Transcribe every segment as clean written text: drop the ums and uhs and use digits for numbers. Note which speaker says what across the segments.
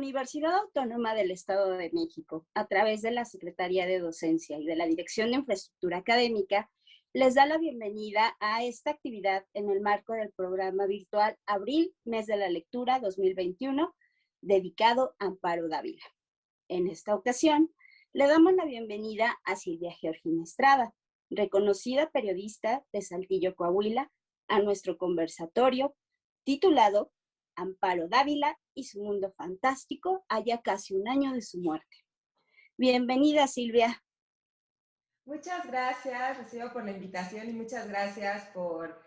Speaker 1: Universidad Autónoma del Estado de México, a través de la Secretaría de Docencia y de la Dirección de Infraestructura Académica, les da la bienvenida a esta actividad en el marco del programa virtual Abril, Mes de la Lectura 2021, dedicado a Amparo Dávila. En esta ocasión, le damos la bienvenida a Silvia Georgina Estrada, reconocida periodista de Saltillo, Coahuila, a nuestro conversatorio titulado Amparo Dávila y su mundo fantástico a ya casi un año de su muerte. Bienvenida, Silvia.
Speaker 2: Muchas gracias, Rocío, por la invitación y muchas gracias por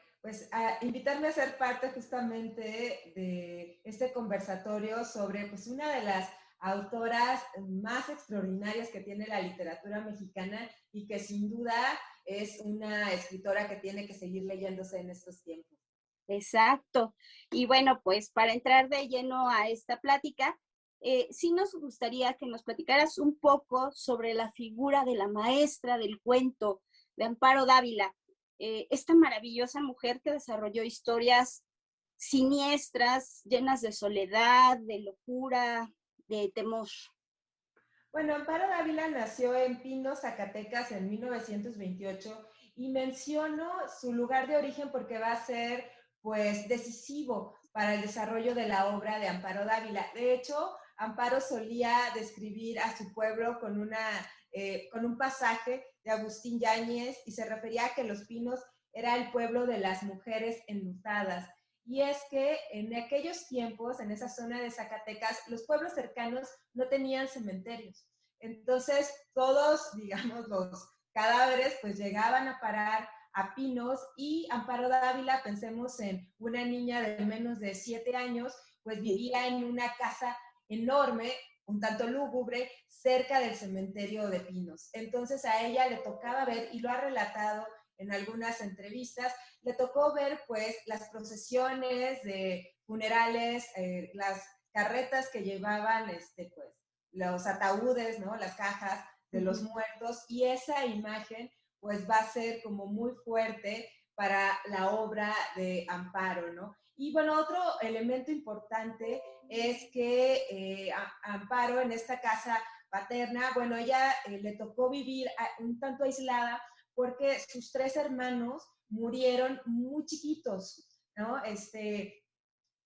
Speaker 2: invitarme a ser parte justamente de este conversatorio sobre una de las autoras más extraordinarias que tiene la literatura mexicana y que sin duda es una escritora que tiene que seguir leyéndose en estos tiempos.
Speaker 1: Exacto. Y bueno, pues para entrar de lleno a esta plática, sí nos gustaría que nos platicaras un poco sobre la figura de la maestra del cuento de Amparo Dávila, esta maravillosa mujer que desarrolló historias siniestras, llenas de soledad, de locura, de temor.
Speaker 2: Bueno, Amparo Dávila nació en Pinos, Zacatecas, en 1928 y menciono su lugar de origen porque va a ser, decisivo para el desarrollo de la obra de Amparo Dávila. De hecho, Amparo solía describir a su pueblo con un pasaje de Agustín Yáñez y se refería a que Los Pinos era el pueblo de las mujeres enlutadas. Y es que en aquellos tiempos, en esa zona de Zacatecas, los pueblos cercanos no tenían cementerios. Entonces, todos, digamos, los cadáveres, llegaban a parar a Pinos y Amparo Dávila, pensemos en una niña de menos de 7 años, vivía en una casa enorme, un tanto lúgubre, cerca del cementerio de Pinos. Entonces, a ella le tocaba ver, y lo ha relatado en algunas entrevistas, le tocó ver las procesiones de funerales, las carretas que llevaban los ataúdes, ¿no? Las cajas de los muertos, y esa imagen va a ser como muy fuerte para la obra de Amparo, ¿no? Y bueno, otro elemento importante es que Amparo en esta casa paterna, ella le tocó vivir un tanto aislada porque sus 3 hermanos murieron muy chiquitos, ¿no?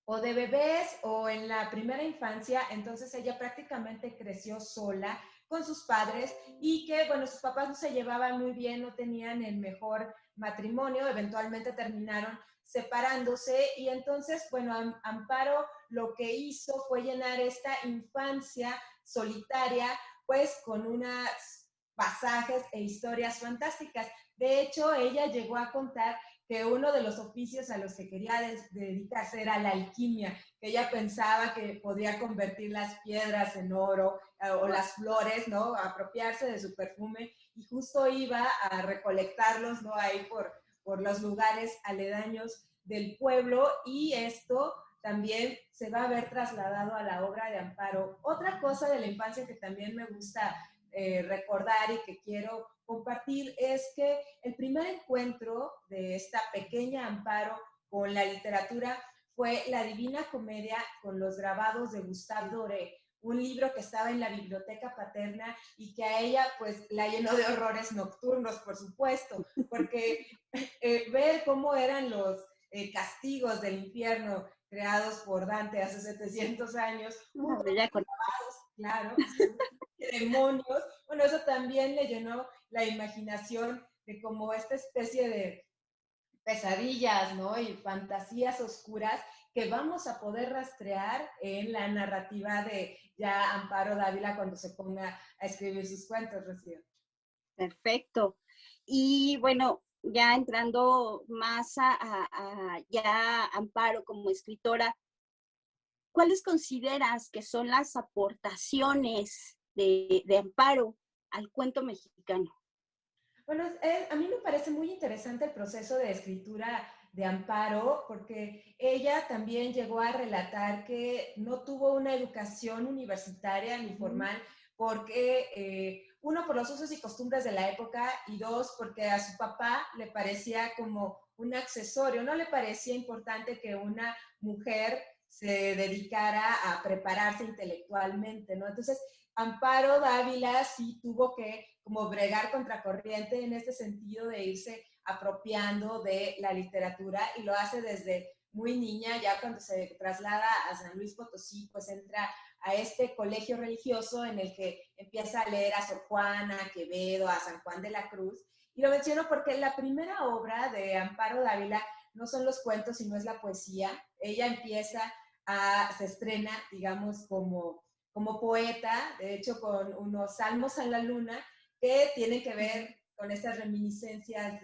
Speaker 2: O de bebés o en la primera infancia, entonces ella prácticamente creció sola con sus padres y que, sus papás no se llevaban muy bien, no tenían el mejor matrimonio, eventualmente terminaron separándose y entonces, Amparo lo que hizo fue llenar esta infancia solitaria, con unos pasajes e historias fantásticas. De hecho, ella llegó a contar que uno de los oficios a los que quería dedicarse era la alquimia, que ella pensaba que podía convertir las piedras en oro o las flores, ¿no? Apropiarse de su perfume y justo iba a recolectarlos, ¿no? Ahí por los lugares aledaños del pueblo y esto también se va a ver trasladado a la obra de Amparo. Otra cosa de la infancia que también me gusta recordar y que quiero compartir es que el primer encuentro de esta pequeña Amparo con la literatura fue La Divina Comedia con los grabados de Gustave Doré, un libro que estaba en la biblioteca paterna y que a ella la llenó de horrores nocturnos, por supuesto, porque ver cómo eran los castigos del infierno creados por Dante hace 700 años, junto con grabados, claro, demonios, eso también le llenó la imaginación de como esta especie de pesadillas, ¿no? Y fantasías oscuras que vamos a poder rastrear en la narrativa de ya Amparo Dávila cuando se ponga a escribir sus cuentos, Rocío.
Speaker 1: Perfecto. Y bueno, ya entrando más a ya Amparo como escritora, ¿cuáles consideras que son las aportaciones de Amparo al cuento mexicano?
Speaker 2: Bueno, a mí me parece muy interesante el proceso de escritura de Amparo, porque ella también llegó a relatar que no tuvo una educación universitaria ni formal, porque uno, por los usos y costumbres de la época, y dos, porque a su papá le parecía como un accesorio, no le parecía importante que una mujer se dedicara a prepararse intelectualmente, ¿no? Entonces, Amparo Dávila sí tuvo que como bregar contracorriente en este sentido de irse apropiando de la literatura y lo hace desde muy niña, ya cuando se traslada a San Luis Potosí, pues entra a este colegio religioso en el que empieza a leer a Sor Juana, a Quevedo, a San Juan de la Cruz. Y lo menciono porque la primera obra de Amparo Dávila no son los cuentos, sino es la poesía. Ella se estrena, digamos, como poeta, de hecho con unos salmos a la luna que tienen que ver con estas reminiscencias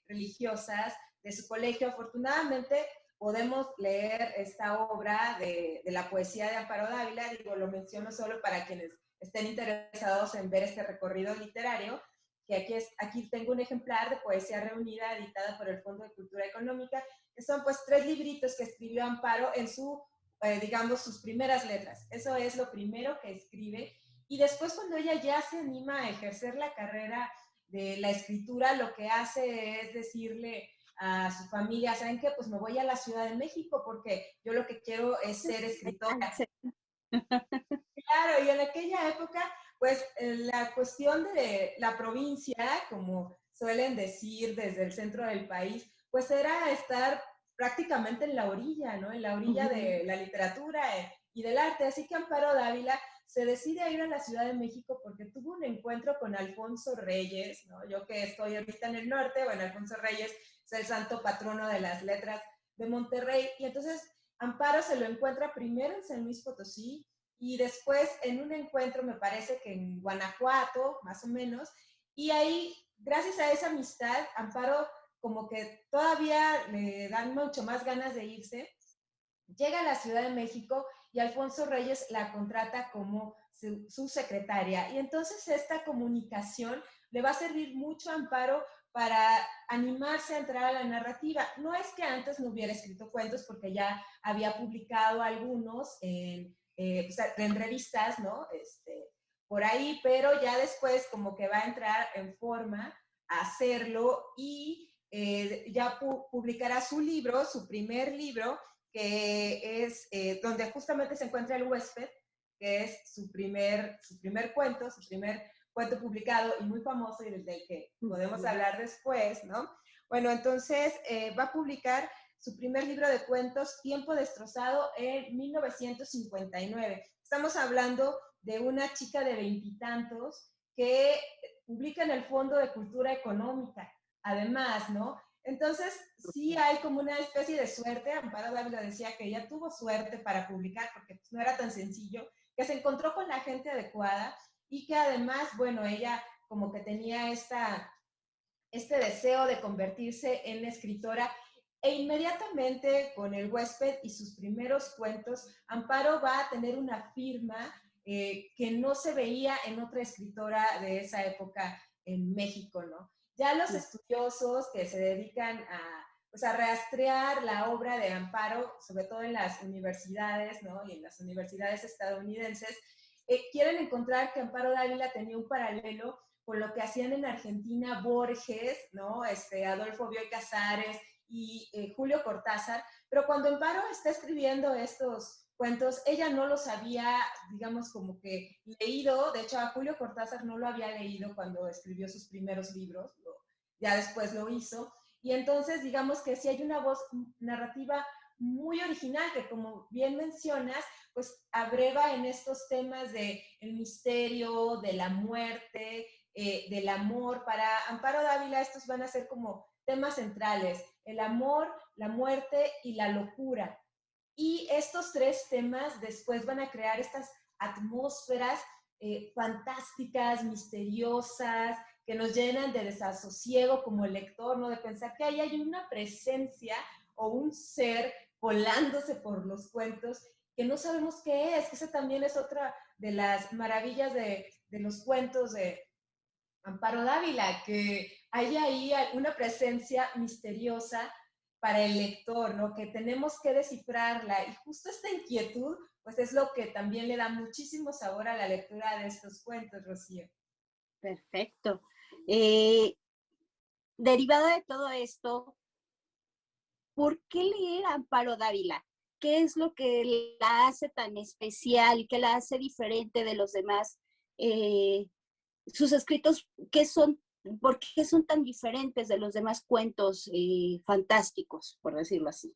Speaker 2: religiosas de su colegio. Afortunadamente podemos leer esta obra de la poesía de Amparo Dávila, digo, lo menciono solo para quienes estén interesados en ver este recorrido literario, que aquí tengo un ejemplar de poesía reunida editada por el Fondo de Cultura Económica, que son pues 3 libritos que escribió Amparo en digamos, sus primeras letras. Eso es lo primero que escribe. Y después cuando ella ya se anima a ejercer la carrera de la escritura, lo que hace es decirle a su familia, ¿saben qué? Pues me voy a la Ciudad de México porque yo lo que quiero es ser escritora. Claro, y en aquella época, pues la cuestión de la provincia, como suelen decir desde el centro del país, pues era estar prácticamente en la orilla, ¿no? En la orilla de la literatura y del arte. Así que Amparo Dávila se decide a ir a la Ciudad de México porque tuvo un encuentro con Alfonso Reyes, ¿no? Yo que estoy ahorita en el norte, bueno, Alfonso Reyes es el santo patrono de las letras de Monterrey, y entonces Amparo se lo encuentra primero en San Luis Potosí, y después en un encuentro, me parece que en Guanajuato, más o menos, y ahí, gracias a esa amistad, Amparo como que todavía le dan mucho más ganas de irse, llega a la Ciudad de México y Alfonso Reyes la contrata como su secretaria. Y entonces esta comunicación le va a servir mucho a Amparo para animarse a entrar a la narrativa. No es que antes no hubiera escrito cuentos, porque ya había publicado algunos en revistas, ¿no? Por ahí, pero ya después como que va a entrar en forma a hacerlo y ya publicará su libro, su primer libro, que es donde justamente se encuentra el huésped, que es su primer cuento publicado y muy famoso y del que podemos hablar después, ¿no? Bueno, entonces va a publicar su primer libro de cuentos, Tiempo Destrozado, en 1959. Estamos hablando de una chica de 20 y tantos que publica en el Fondo de Cultura Económica, además, ¿no? Entonces, sí hay como una especie de suerte. Amparo Dávila decía que ella tuvo suerte para publicar porque pues, no era tan sencillo, que se encontró con la gente adecuada y que además, bueno, ella como que tenía este deseo de convertirse en escritora, e inmediatamente con El huésped y sus primeros cuentos, Amparo va a tener una firma que no se veía en otra escritora de esa época en México, ¿no? Ya los estudiosos que se dedican pues a rastrear la obra de Amparo, sobre todo en las universidades, ¿no? Y en las universidades estadounidenses, quieren encontrar que Amparo Dávila tenía un paralelo con lo que hacían en Argentina Borges, ¿no? Adolfo Bioy Casares y Julio Cortázar, pero cuando Amparo está escribiendo estos cuentos, ella no los había, digamos, como que leído. De hecho, a Julio Cortázar no lo había leído cuando escribió sus primeros libros, ya después lo hizo, y entonces digamos que sí hay una voz narrativa muy original que, como bien mencionas, pues abreva en estos temas de el misterio, de la muerte, del amor. Para Amparo Dávila estos van a ser como temas centrales: el amor, la muerte y la locura. Y estos 3 temas después van a crear estas atmósferas fantásticas, misteriosas, que nos llenan de desasosiego como lector, ¿no? De pensar que ahí hay una presencia o un ser volándose por los cuentos que no sabemos qué es, que esa también es otra de las maravillas de los cuentos de Amparo Dávila, que hay ahí una presencia misteriosa para el lector, ¿no? Que tenemos que descifrarla, y justo esta inquietud, pues es lo que también le da muchísimo sabor a la lectura de estos cuentos, Rocío.
Speaker 1: Perfecto. Derivado de todo esto, ¿por qué leer a Amparo Dávila? ¿qué es lo que la hace tan especial, qué la hace diferente de los demás? Sus escritos, ¿por qué son tan diferentes de los demás cuentos fantásticos, por decirlo así?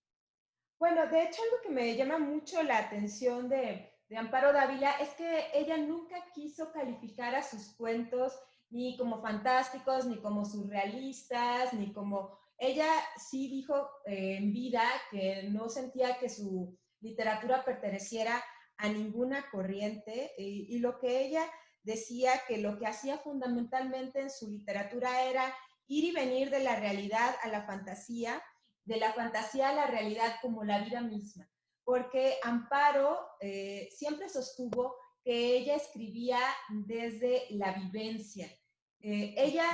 Speaker 2: Bueno, de hecho, algo que me llama mucho la atención de Amparo Dávila es que ella nunca quiso calificar a sus cuentos ni como fantásticos, ni como surrealistas, ni como... Ella sí dijo en vida que no sentía que su literatura perteneciera a ninguna corriente y lo que ella decía que lo que hacía fundamentalmente en su literatura era ir y venir de la realidad a la fantasía, de la fantasía a la realidad como la vida misma, porque Amparo siempre sostuvo que ella escribía desde la vivencia. Ella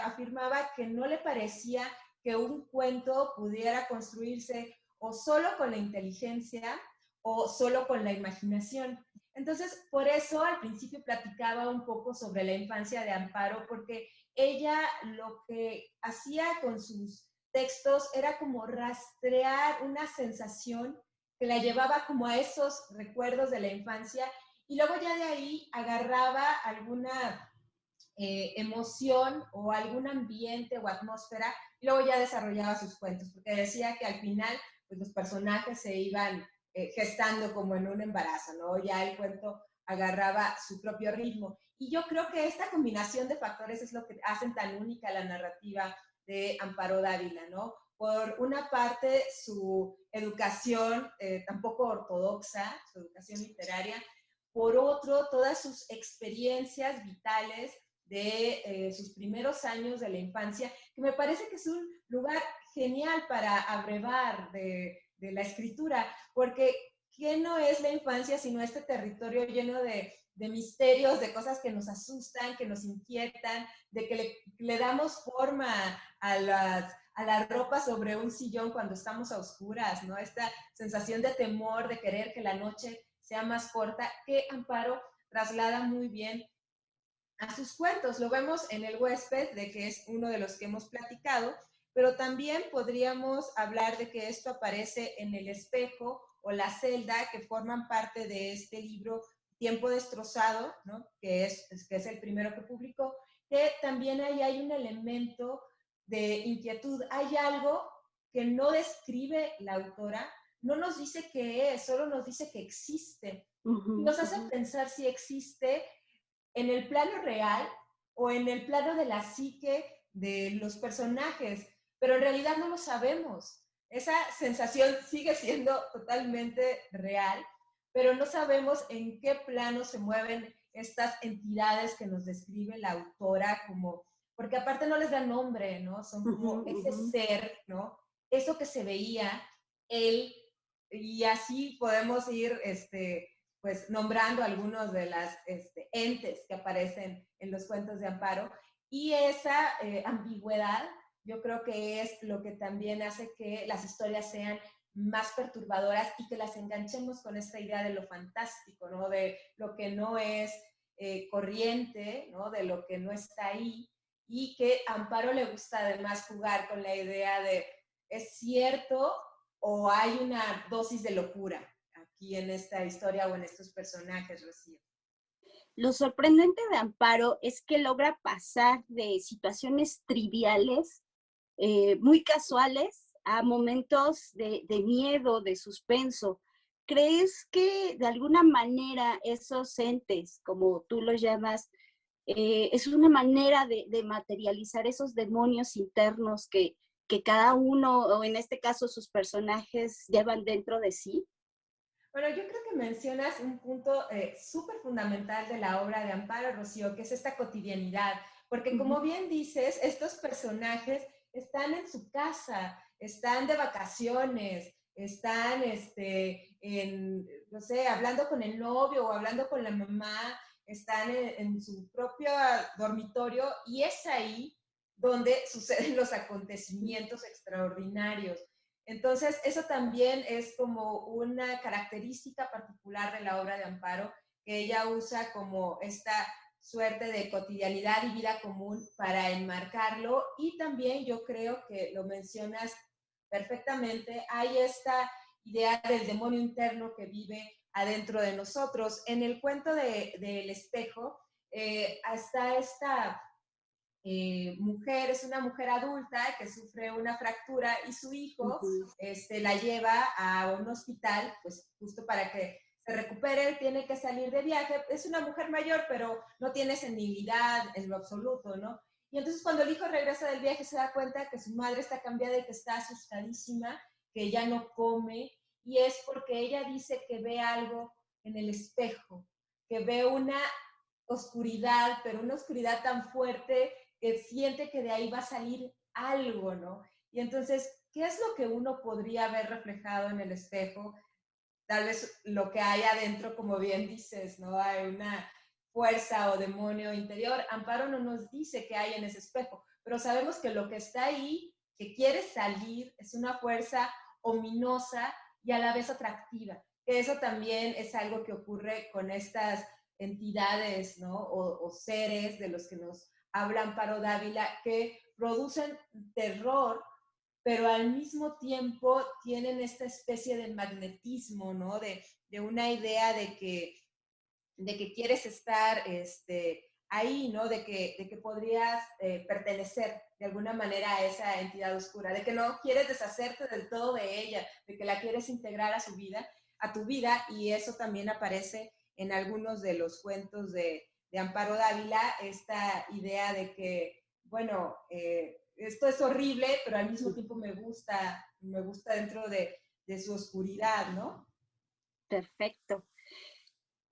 Speaker 2: afirmaba que no le parecía que un cuento pudiera construirse o solo con la inteligencia o solo con la imaginación. Entonces, por eso al principio platicaba un poco sobre la infancia de Amparo, porque ella lo que hacía con sus textos era como rastrear una sensación que la llevaba como a esos recuerdos de la infancia y luego ya de ahí agarraba alguna emoción o algún ambiente o atmósfera y luego ya desarrollaba sus cuentos, porque decía que al final pues, los personajes se iban gestando como en un embarazo, ¿no? Ya el cuento agarraba su propio ritmo. Y yo creo que esta combinación de factores es lo que hacen tan única la narrativa de Amparo Dávila, ¿no? Por una parte, su educación tampoco ortodoxa, su educación literaria, por otro, todas sus experiencias vitales de sus primeros años de la infancia, que me parece que es un lugar genial para abrevar de la escritura, porque ¿qué no es la infancia sino este territorio lleno de misterios, de cosas que nos asustan, que nos inquietan, de que le damos forma a la ropa sobre un sillón cuando estamos a oscuras, ¿no? Esta sensación de temor, de querer que la noche sea más corta, que Amparo traslada muy bien a sus cuentos. Lo vemos en El huésped, de que es uno de los que hemos platicado, pero también podríamos hablar de que esto aparece en El espejo o La celda, que forman parte de este libro Tiempo destrozado, ¿no? Que es el primero que publicó, que también ahí hay un elemento de inquietud. Hay algo que no describe la autora, no nos dice qué es, solo nos dice que existe. Y nos hace pensar si existe en el plano real o en el plano de la psique de los personajes, pero en realidad no lo sabemos. Esa sensación sigue siendo totalmente real, pero no sabemos en qué plano se mueven estas entidades que nos describe la autora como, porque aparte no les da nombre, ¿no? Son como ese ser, ¿no? Eso que se veía, él, y así podemos ir, pues nombrando algunos de las entes que aparecen en los cuentos de Amparo. Y esa ambigüedad yo creo que es lo que también hace que las historias sean más perturbadoras y que las enganchemos con esta idea de lo fantástico, ¿no? De lo que no es corriente, ¿no? De lo que no está ahí, y que a Amparo le gusta además jugar con la idea de ¿es cierto o hay una dosis de locura aquí en esta historia o en estos personajes, Rocío?
Speaker 1: Lo sorprendente de Amparo es que logra pasar de situaciones triviales, muy casuales, a momentos de miedo, de suspenso. ¿Crees que de alguna manera esos entes, como tú los llamas, es una manera de materializar esos demonios internos que cada uno, o en este caso sus personajes, llevan dentro de sí?
Speaker 2: Bueno, yo creo que mencionas un punto súper fundamental de la obra de Amparo, Rocío, que es esta cotidianidad, porque como bien dices, estos personajes están en su casa, están de vacaciones, están, no sé, hablando con el novio o hablando con la mamá, están en su propio dormitorio y es ahí donde suceden los acontecimientos extraordinarios. Entonces, eso también es como una característica particular de la obra de Amparo, que ella usa como esta suerte de cotidianidad y vida común para enmarcarlo. Y también yo creo que lo mencionas perfectamente, hay esta idea del demonio interno que vive adentro de nosotros. En el cuento del espejo, está esta mujer, es una mujer adulta que sufre una fractura y su hijo la lleva a un hospital, pues justo para que se recupere, tiene que salir de viaje. Es una mujer mayor, pero no tiene senilidad en lo absoluto, ¿no? Y entonces cuando el hijo regresa del viaje se da cuenta que su madre está cambiada y que está asustadísima, que ya no come, y es porque ella dice que ve algo en el espejo, que ve una oscuridad, pero una oscuridad tan fuerte que siente que de ahí va a salir algo, ¿no? Y entonces, ¿qué es lo que uno podría ver reflejado en el espejo? Tal vez lo que hay adentro, como bien dices, ¿no? Hay una fuerza o demonio interior. Amparo no nos dice qué hay en ese espejo, pero sabemos que lo que está ahí, que quiere salir, es una fuerza ominosa y a la vez atractiva. Que eso también es algo que ocurre con estas entidades, ¿no? O seres de los que nos habla Amparo Dávila, que producen terror, pero al mismo tiempo tienen esta especie de magnetismo, ¿no? De una idea de que quieres estar ahí, ¿no? De que podrías pertenecer de alguna manera a esa entidad oscura, de que no quieres deshacerte del todo de ella, de que la quieres integrar a su vida, a tu vida, y eso también aparece en algunos de los cuentos de Amparo Dávila, esta idea de que, bueno, esto es horrible, pero al mismo tiempo me gusta dentro de su oscuridad, ¿no?
Speaker 1: Perfecto.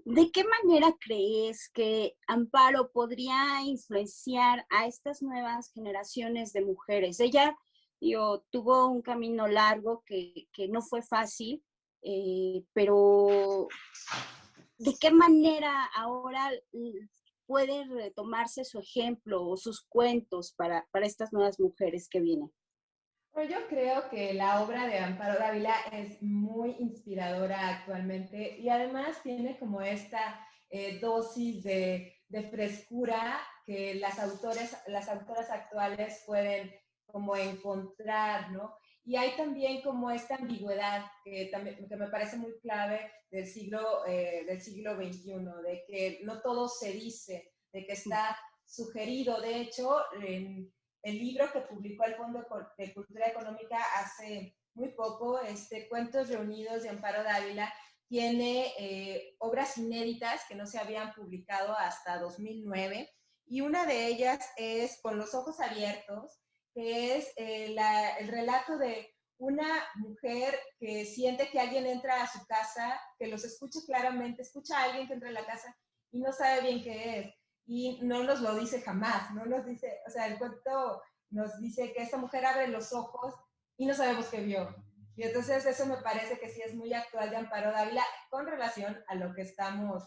Speaker 1: ¿De qué manera crees que Amparo podría influenciar a estas nuevas generaciones de mujeres? Ella, tuvo un camino largo que no fue fácil, pero ¿de qué manera ahora puede retomarse su ejemplo o sus cuentos para estas nuevas mujeres que vienen?
Speaker 2: Bueno, yo creo que la obra de Amparo Dávila es muy inspiradora actualmente y además tiene como esta dosis de frescura que las autoras actuales pueden como encontrar, ¿no? Y hay también como esta ambigüedad que me parece muy clave del siglo XXI, de que no todo se dice, de que está sugerido. De hecho, el libro que publicó el Fondo de Cultura Económica hace muy poco, Cuentos Reunidos de Amparo Dávila, tiene obras inéditas que no se habían publicado hasta 2009, y una de ellas es Con los ojos abiertos, que es el relato de una mujer que siente que alguien entra a su casa, que los escucha claramente, escucha a alguien que entra a la casa y no sabe bien qué es. Y no nos lo dice jamás, no nos dice, o sea, el cuento nos dice que esta mujer abre los ojos y no sabemos qué vio. Y entonces eso me parece que sí es muy actual de Amparo Dávila con relación a lo que estamos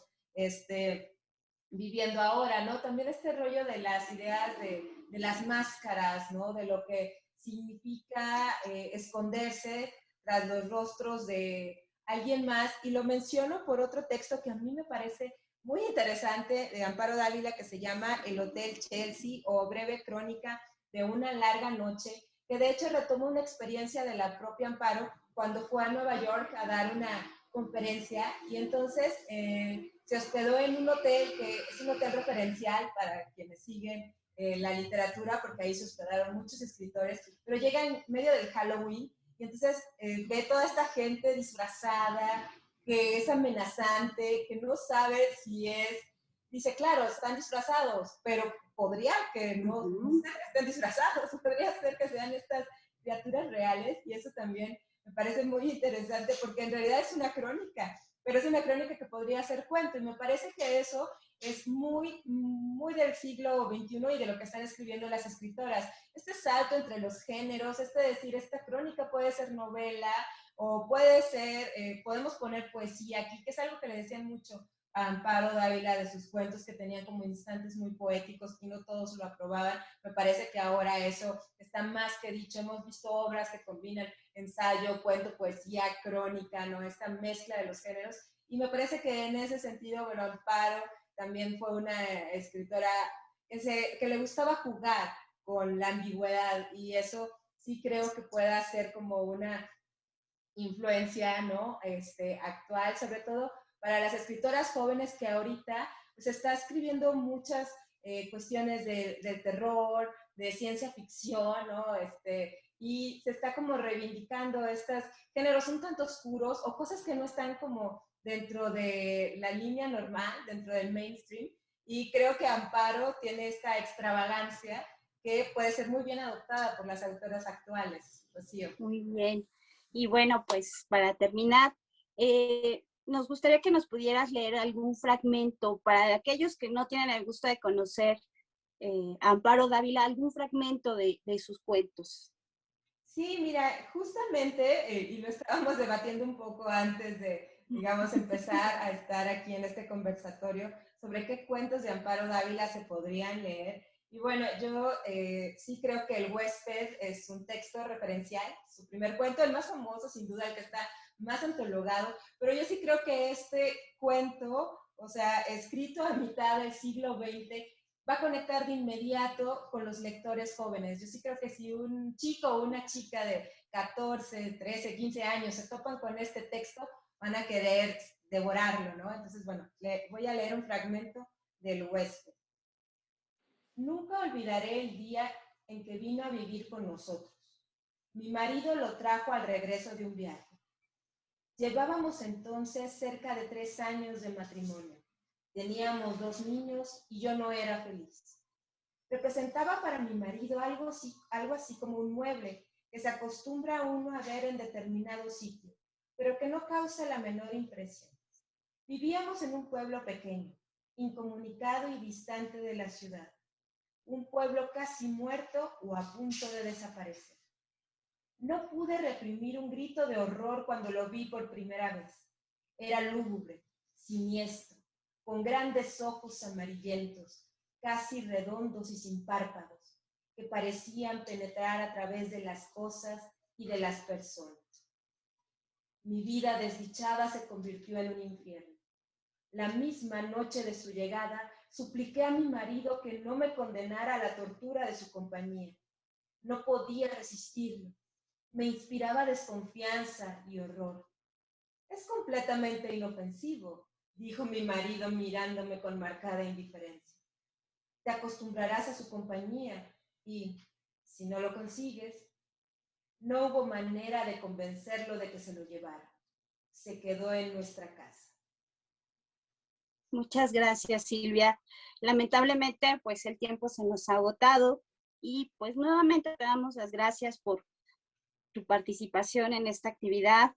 Speaker 2: viviendo ahora, ¿no? También este rollo de las ideas de las máscaras, ¿no? De lo que significa esconderse tras los rostros de alguien más. Y lo menciono por otro texto que a mí me parece muy interesante de Amparo Dávila, que se llama El Hotel Chelsea, o Breve Crónica de una larga noche, que de hecho retomó una experiencia de la propia Amparo cuando fue a Nueva York a dar una conferencia, y entonces se hospedó en un hotel que es un hotel referencial para quienes siguen la literatura, porque ahí se hospedaron muchos escritores, pero llega en medio del Halloween y entonces ve toda esta gente disfrazada, que es amenazante, que no sabe si es, dice, claro, están disfrazados, pero podría que no ser que estén disfrazados, podría ser que sean estas criaturas reales, y eso también me parece muy interesante porque en realidad es una crónica, pero es una crónica que podría ser cuento, y me parece que eso es muy, muy del siglo XXI y de lo que están escribiendo las escritoras. Este salto entre los géneros, decir, esta crónica puede ser novela o puede ser, podemos poner poesía aquí, que es algo que le decían mucho a Amparo Dávila de sus cuentos, que tenían como instantes muy poéticos y no todos lo aprobaban. Me parece que ahora eso está más que dicho. Hemos visto obras que combinan ensayo, cuento, poesía, crónica, ¿no? Esta mezcla de los géneros. Y me parece que en ese sentido, bueno, Amparo también fue una escritora que le gustaba jugar con la ambigüedad, y eso sí creo que pueda ser como una influencia, ¿no? Actual, sobre todo para las escritoras jóvenes que ahorita pues, está escribiendo muchas cuestiones de terror, de ciencia ficción, ¿no? Y se está como reivindicando estos géneros un tanto oscuros o cosas que no están como dentro de la línea normal, dentro del mainstream. Y creo que Amparo tiene esta extravagancia que puede ser muy bien adoptada por las autoras actuales, Rocío.
Speaker 1: Muy bien. Y bueno, pues para terminar, nos gustaría que nos pudieras leer algún fragmento para aquellos que no tienen el gusto de conocer Amparo Dávila, algún fragmento de sus cuentos.
Speaker 2: Sí, mira, justamente, y lo estábamos debatiendo un poco antes de, digamos, empezar a estar aquí en este conversatorio, sobre qué cuentos de Amparo Dávila se podrían leer. Y bueno, yo sí creo que El huésped es un texto referencial, su primer cuento, el más famoso, sin duda, el que está más antologado, pero yo sí creo que este cuento, o sea, escrito a mitad del siglo XX, va a conectar de inmediato con los lectores jóvenes. Yo sí creo que si un chico o una chica de 14, 13, 15 años se topan con este texto, van a querer devorarlo, ¿no? Entonces, bueno, voy a leer un fragmento del huésped. Nunca olvidaré el día en que vino a vivir con nosotros. Mi marido lo trajo al regreso de un viaje. Llevábamos entonces cerca de 3 años de matrimonio. Teníamos 2 niños y yo no era feliz. Representaba para mi marido algo así como un mueble que se acostumbra uno a ver en determinado sitio, pero que no causa la menor impresión. Vivíamos en un pueblo pequeño, incomunicado y distante de la ciudad, un pueblo casi muerto o a punto de desaparecer. No pude reprimir un grito de horror cuando lo vi por primera vez. Era lúgubre, siniestro, con grandes ojos amarillentos, casi redondos y sin párpados, que parecían penetrar a través de las cosas y de las personas. Mi vida desdichada se convirtió en un infierno. La misma noche de su llegada, supliqué a mi marido que no me condenara a la tortura de su compañía. No podía resistirlo. Me inspiraba desconfianza y horror. Es completamente inofensivo, dijo mi marido mirándome con marcada indiferencia. Te acostumbrarás a su compañía y, si no lo consigues, no hubo manera de convencerlo de que se lo llevara. Se quedó en nuestra casa.
Speaker 1: Muchas gracias, Silvia. Lamentablemente, pues el tiempo se nos ha agotado y pues nuevamente te damos las gracias por tu participación en esta actividad.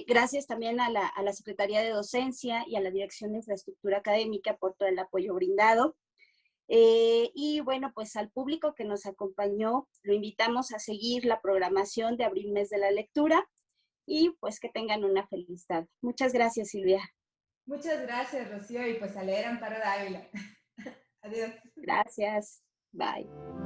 Speaker 1: Gracias también a la Secretaría de Docencia y a la Dirección de Infraestructura Académica por todo el apoyo brindado. Y bueno, pues al público que nos acompañó, lo invitamos a seguir la programación de Abril Mes de la Lectura y pues que tengan una feliz tarde. Muchas gracias, Silvia.
Speaker 2: Muchas gracias, Rocío, y pues a leer Amparo Dávila. Adiós.
Speaker 1: Gracias. Bye.